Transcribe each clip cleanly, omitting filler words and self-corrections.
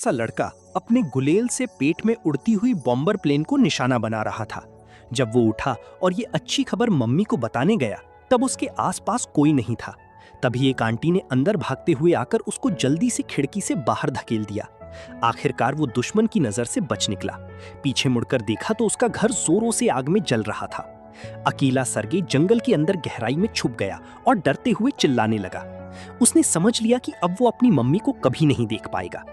सा लड़का अपने गुलेल से पेट में उड़ती हुई बॉम्बर प्लेन को निशाना बना रहा था। जब वो उठा और ये अच्छी खबर मम्मी को बताने गया, तब उसके आसपास कोई नहीं था। तभी एक आंटी ने अंदर भागते हुए आकर उसको जल्दी से खिड़की से बाहर धकेल दिया। आखिरकार वो दुश्मन की नजर से बच निकला। पीछे मुड़कर देखा तो उसका घर जोरों से आग में जल रहा था। अकेला सर्गे जंगल के अंदर गहराई में छुप गया और डरते हुए चिल्लाने लगा। उसने समझ लिया कि अब वो अपनी मम्मी को कभी नहीं देख पाएगा।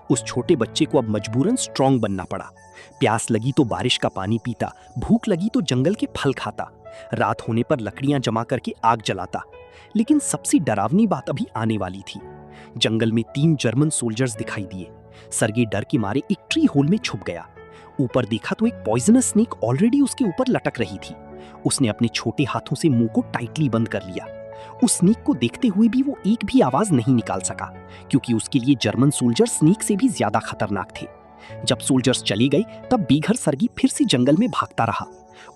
उस छोटे बच्चे को अब मजबूरन स्ट्रांग बनना पड़ा। प्यास लगी तो बारिश का पानी पीता, भूख लगी तो जंगल के फल खाता, रात होने पर लकड़ियां जमा करके आग जलाता। लेकिन सबसे डरावनी बात अभी आने वाली थी। जंगल में 3 जर्मन सोल्जर्स दिखाई दिए। सर्गे डर के मारे एक ट्री होल में छुप गया। ऊपर देखा तो एक पॉइजनस स्नेक ऑलरेडी उसके ऊपर लटक रही थी। उसने अपने छोटे हाथों से मुंह को टाइटली बंद कर लिया। उस स्नेक को देखते हुए भी वो एक भी आवाज नहीं निकाल सका, क्योंकि उसके लिए जर्मन सोल्जर स्नेक से भी ज्यादा खतरनाक थे। जब सोल्जर्स चली गई तब बेघर सर्गी फिर से जंगल में भागता रहा।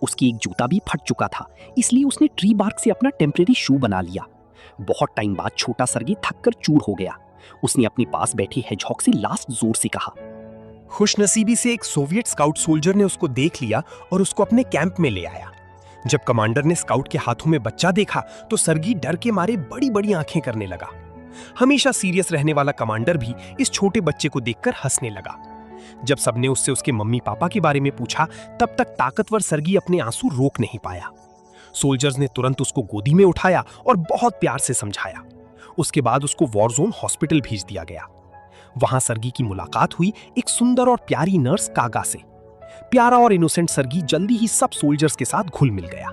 उसकी एक जूता भी फट चुका था, इसलिए उसने ट्री बार्क से अपना टेम्परेरी शू बना लिया। बहुत टाइम बाद छोटा सर्गी थक कर चूर हो गया। उसने अपने पास बैठे हेजहॉग से लास्ट जोर से कहा। खुशनसीबी से एक सोवियत स्काउट सोल्जर ने उसको देख लिया और उसको अपने कैंप में ले आया। जब कमांडर ने स्काउट के हाथों में बच्चा देखा तो सर्गी डर के मारे बड़ी बड़ी आंखें करने लगा। हमेशा सीरियस रहने वाला कमांडर भी इस छोटे बच्चे को देखकर हंसने लगा। जब सबने उससे उसके मम्मी पापा के बारे में पूछा, तब तक ताकतवर सर्गी अपने आंसू रोक नहीं पाया। सोल्जर्स ने तुरंत उसको गोदी में उठाया और बहुत प्यार से समझाया। उसके बाद उसको वॉर जोन हॉस्पिटल भेज दिया गया। वहां सर्गी की मुलाकात हुई एक सुंदर और प्यारी नर्स कागा से। प्यारा और इनोसेंट सर्गी जल्दी ही सब सोल्जर्स के साथ घुल मिल गया।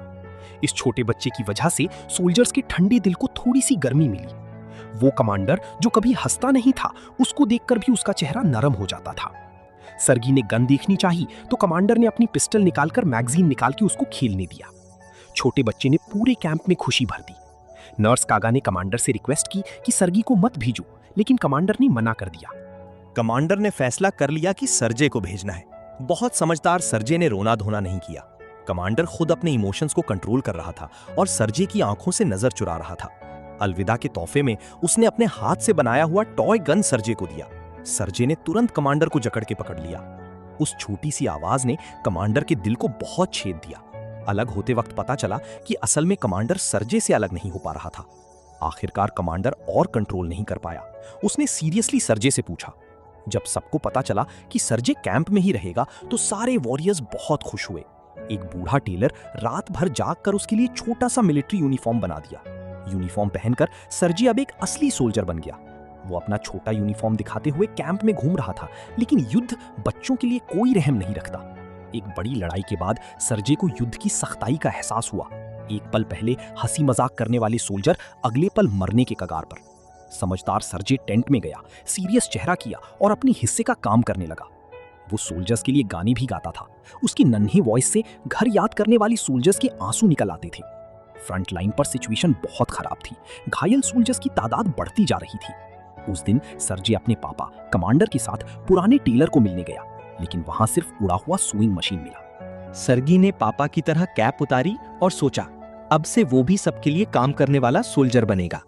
इस छोटे बच्चे की वजह से सोल्जर्स के ठंडे दिल को थोड़ी सी गर्मी मिली। वो कमांडर जो कभी हंसता नहीं था, उसको देखकर भी उसका चेहरा नरम हो जाता था। सर्गी ने गन देखनी चाहिए तो कमांडर ने अपनी पिस्टल निकालकर मैगजीन निकाल के उसको खेलने दिया। छोटे बच्चे ने पूरे कैंप में खुशी भर दी। नर्स कागा ने कमांडर से रिक्वेस्ट की कि सर्गी को मत भेजो, लेकिन कमांडर ने मना कर दिया। कमांडर ने फैसला कर लिया कि सर्जे को भेजना है। बहुत समझदार सर्जे ने रोना धोना नहीं किया। कमांडर खुद अपने इमोशंस को कंट्रोल कर रहा था और सर्जे की आंखों से नजर चुरा रहा था। अलविदा के तोहफे में उसने अपने हाथ से बनाया हुआ टॉय गन सर्जे को दिया। सर्जे ने तुरंत कमांडर को जकड़ के पकड़ लिया। उस छोटी सी आवाज ने कमांडर के दिल को बहुत छेद दिया। अलग होते वक्त पता चला कि असल में कमांडर सर्जे से अलग नहीं हो पा रहा था। आखिरकार कमांडर और कंट्रोल नहीं कर पाया। उसने सीरियसली सर्जे से पूछा। जब सबको पता चला कि सर्जे कैंप में ही रहेगा तो सारे वॉरियर्स बहुत खुश हुए। एक बूढ़ा टेलर रात भर जागकर उसके लिए छोटा सा मिलिट्री यूनिफॉर्म बना दिया। यूनिफॉर्म पहनकर सर्जे अब एक असली सोल्जर बन गया। वो अपना छोटा यूनिफॉर्म दिखाते हुए कैंप में घूम रहा था, लेकिन युद्ध बच्चों के लिए कोई रहम नहीं रखता। एक बड़ी लड़ाई के बाद सर्जे को युद्ध की सख्ताई का एहसास हुआ। एक पल पहले हंसी मजाक करने वाले सोल्जर अगले पल मरने के कगार पर। समझदार सर्जे टेंट में गया, सीरियस चेहरा किया और अपने हिस्से का काम करने लगा। वो सोल्जर्स के लिए गाने भी गाता था। उसकी नन्ही वॉइस से घर याद करने वाली सोल्जर्स के आंसू निकल आते थे। फ्रंट लाइन पर सिचुएशन बहुत खराब थी। घायल सोल्जर्स की तादाद बढ़ती जा रही थी। उस दिन सर्जे अपने पापा कमांडर के साथ पुराने टेलर को मिलने गया, लेकिन वहां सिर्फ उड़ा हुआ सुइंग मशीन मिला। सर्गी ने पापा की तरह कैप उतारी और सोचा, अब से वो भी सबके लिए काम करने वाला सोल्जर बनेगा।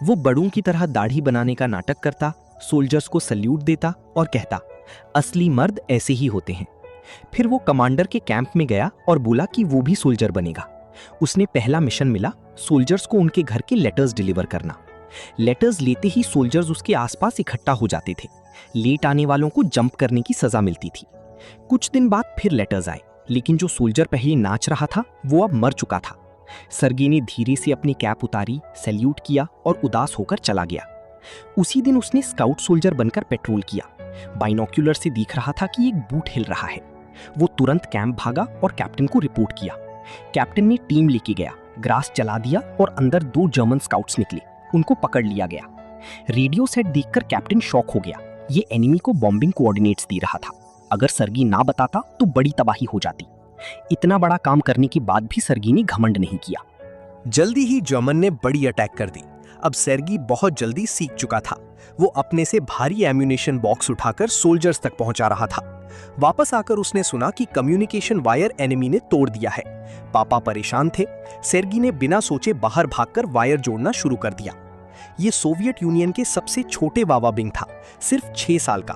वो बड़ों की तरह दाढ़ी बनाने का नाटक करता, सोल्जर्स को सल्यूट देता और कहता, असली मर्द ऐसे ही होते हैं। फिर वो कमांडर के कैंप में गया और बोला कि वो भी सोल्जर बनेगा। उसने पहला मिशन मिला सोल्जर्स को उनके घर के लेटर्स डिलीवर करना। लेटर्स लेते ही सोल्जर्स उसके आसपास इकट्ठा हो जाते थे। लेट आने वालों को जंप करने की सजा मिलती थी। कुछ दिन बाद फिर लेटर्स आए, लेकिन जो सोल्जर पहले नाच रहा था वो अब मर चुका था। सर्गी ने धीरे से अपनी कैप उतारी, सैल्यूट किया और उदास होकर चला गया। उसी दिन उसने स्काउट सोल्जर बनकर पेट्रोल किया। बाइनोक्यूलर से दिख रहा था कि एक बूट हिल रहा है। वो तुरंत कैंप भागा और कैप्टन को रिपोर्ट किया। कैप्टन ने टीम लेके गया, ग्रास जला दिया और अंदर 2 जर्मन स्काउट्स निकले। उनको पकड़ लिया गया। रेडियो सेट देखकर कैप्टन शॉक हो गया। ये एनिमी को बॉम्बिंग कोऑर्डिनेट्स दे रहा था। अगर सर्गी ना बताता तो बड़ी तबाही हो जाती। इतना बड़ा काम करने के बाद भी सर्गी ने घमंड नहीं किया। जल्दी ही जर्मन ने बड़ी अटैक कर दी। अब सर्गी बहुत जल्दी सीख चुका था। वो अपने से भारी एम्यूनेशन बॉक्स उठाकर सोल्जर्स तक पहुंचा रहा था। वापस आकर उसने सुना कि कम्युनिकेशन वायर एनिमी ने तोड़ दिया है। पापा परेशान थे। सर्गी ने बिना सोचे बाहर भागकर वायर जोड़ना शुरू कर दिया। ये सोवियत यूनियन के सबसे छोटे वावा बिंग था, सिर्फ 6 साल का।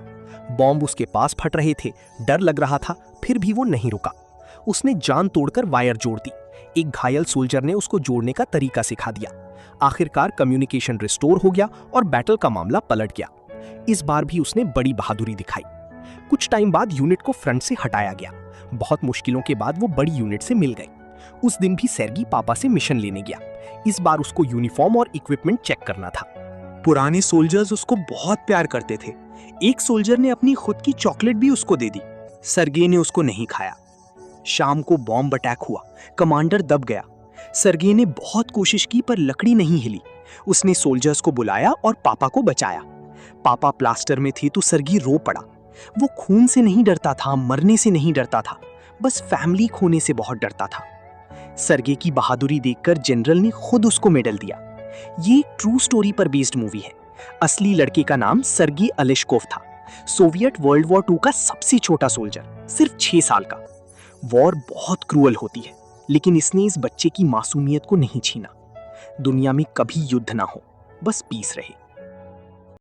बॉम्ब उसके पास फट रहे थे, डर लग रहा था, फिर भी वो नहीं रुका। उसने जान तोड़कर वायर जोड़ दी। एक घायल सोल्जर ने उसको जोड़ने का तरीका सिखा दिया। आखिरकार कम्युनिकेशन रिस्टोर हो गया और बैटल का मामला पलट गया। इस बार भी उसने बड़ी बहादुरी दिखाई। कुछ टाइम बाद यूनिट को फ्रंट से हटाया गया। बहुत मुश्किलों के बाद वो बड़ी यूनिट से मिल गई। उस दिन भी सेर्गी पापा से मिशन लेने गया। इस बार उसको यूनिफॉर्म और इक्विपमेंट चेक करना था। पुराने सोल्जर्स उसको बहुत प्यार करते थे। एक सोल्जर ने अपनी खुद की चॉकलेट भी उसको दे दी। सर्गे ने उसको नहीं खाया। शाम को बॉम्ब अटैक हुआ। कमांडर दब गया। सर्गे ने बहुत कोशिश की पर लकड़ी नहीं हिली। उसने सोल्जर्स को बुलाया और पापा को बचाया। पापा प्लास्टर में थे तो सर्गी रो पड़ा। वो खून से नहीं डरता था, मरने से नहीं डरता था, बस फैमिली खोने से बहुत डरता था। सर्गे की बहादुरी देखकर जनरल ने खुद उसको मेडल दिया। ये एक ट्रू स्टोरी पर बेस्ड मूवी है। असली लड़के का नाम सर्गी अलिशकोव था। सोवियत वर्ल्ड वॉर 2 का सबसे छोटा सोल्जर, सिर्फ 6 साल का। वॉर बहुत क्रूअल होती है, लेकिन इसने इस बच्चे की मासूमियत को नहीं छीना। दुनिया में कभी युद्ध ना हो, बस पीस रहे।